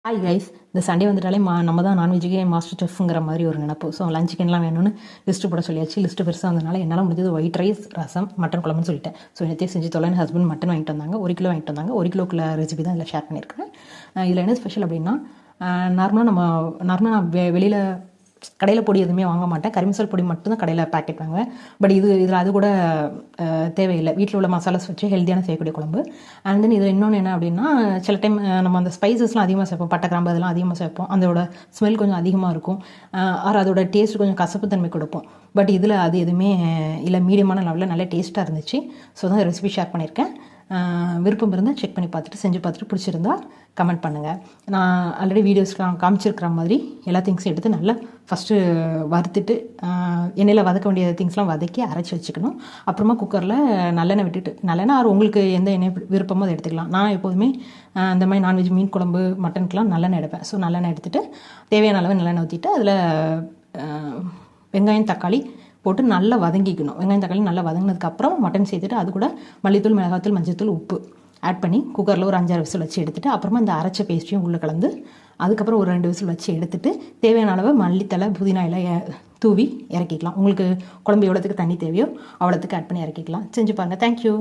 Hi guys, இந்த Sunday வந்துட்டாலே நம்ம தான் நான்வெஜ்ஜுக்கே மாஸ்டர் செஃப்ங்கிற மாதிரி ஒரு நினப்பு. ஸோ லஞ்ச் சிக்கன்லாம் வேணும்னு லிஸ்ட்டு போட சொல்லியாச்சு. லிஸ்ட்டு பெருசாக வந்ததுனால என்னால் முடிஞ்சது ஒயிட் ரைஸ், ரசம், மட்டன் குழம்புன்னு சொல்லிட்டேன். ஸோ என்னத்தையும் செஞ்சு தொலைன்னு ஹஸ்பண்ட் மட்டன் வாங்கிட்டு வந்தாங்க. 1 கிலோ வாங்கிட்டு வந்தாங்க. 1 கிலோக்குள்ள ரெசிபி தான் இதில் ஷேர் பண்ணியிருக்கேன். இதில் என்ன ஸ்பெஷல் அப்படின்னா, நார்மலாக நான் வெளியில் கடையில் பொடி எதுவுமே வாங்க மாட்டேன். கறி மசாலா பொடி மட்டும்தான் கடையில் பேக்கெட் வாங்குவேன். பட் இதில் அது கூட தேவையில்லை. வீட்டில் உள்ள மசாலாஸ் வச்சு ஹெல்த்தியான செய்யக்கூடிய குழம்பு. அண்ட் தென் இதில் இன்னொன்று என்ன அப்படின்னா, சில டைம் நம்ம அந்த ஸ்பைசஸ்லாம் அதிகமாக சேர்ப்போம். பட்டை, கிராம்பு அதெல்லாம் அதிகமாக சேர்ப்போம். அதோட ஸ்மெல் கொஞ்சம் அதிகமாக இருக்கும். ஆர் அதோட டேஸ்ட் கொஞ்சம் கசப்பு தன்மை கொடுப்போம். பட் இதில் அது எதுவுமே இல்லை, மீடியமான லெவலில் நல்ல டேஸ்ட்டாக இருந்துச்சு. ஸோ தான் ரெசிபி ஷேர் பண்ணியிருக்கேன். விருப்பம் இருந்தால் செக் பண்ணி பார்த்துட்டு செஞ்சு பார்த்துட்டு பிடிச்சிருந்தா கமெண்ட் பண்ணுங்கள். நான் ஆல்ரெடி வீடியோஸ்லாம் காமிச்சிருக்கிற மாதிரி எல்லா திங்ஸும் எடுத்து நல்லா ஃபஸ்ட்டு வறுத்துட்டு எண்ணெயில் வதக்க வேண்டிய திங்ஸ்லாம் வதக்கி அரைச்சி வச்சுக்கணும். அப்புறமா குக்கரில் நல்லெண்ணெய் விட்டுட்டு, நல்லெண்ணெய் ஆறு உங்களுக்கு எந்த எண்ணெய் விருப்பமோ அதை எடுத்துக்கலாம். நான் எப்போதுமே இந்த மாதிரி நான்வெஜ், மீன் குழம்பு, மட்டனுக்கெலாம் நல்லெண்ணெய் எடுப்பேன். ஸோ நல்லெண்ணெய் எடுத்துகிட்டு தேவையான அளவு நல்லெண்ணெய் ஊற்றிட்டு அதில் வெங்காயம், தக்காளி போட்டு நல்லா வதங்கிக்கணும். வெங்காயம், தக்காளி நல்லா வதங்கினதுக்கப்புறம் மட்டன் சேர்த்துட்டு அது கூட மல்லித்தூள், மிளகாத்தூள், மஞ்சத்தூள், உப்பு ஆட் பண்ணி குக்கரில் ஒரு 5-6 விசில் வச்சு எடுத்துகிட்டு அப்புறமா இந்த அரைச்ச பேஸ்ட்டையும் உள்ளே கலந்து அதுக்கப்புறம் ஒரு 2 விசில் வச்சு எடுத்துகிட்டு தேவையான அளவு மல்லித்தலை, புதினா எல்லாம் தூவி இறக்கிக்கலாம். உங்களுக்கு குழம்பு எவ்வளோத்துக்கு தண்ணி தேவையோ அவ்வளோத்துக்கு ஆட் பண்ணி இறக்கிக்கலாம். செஞ்சு பாருங்கள். தேங்க்யூ.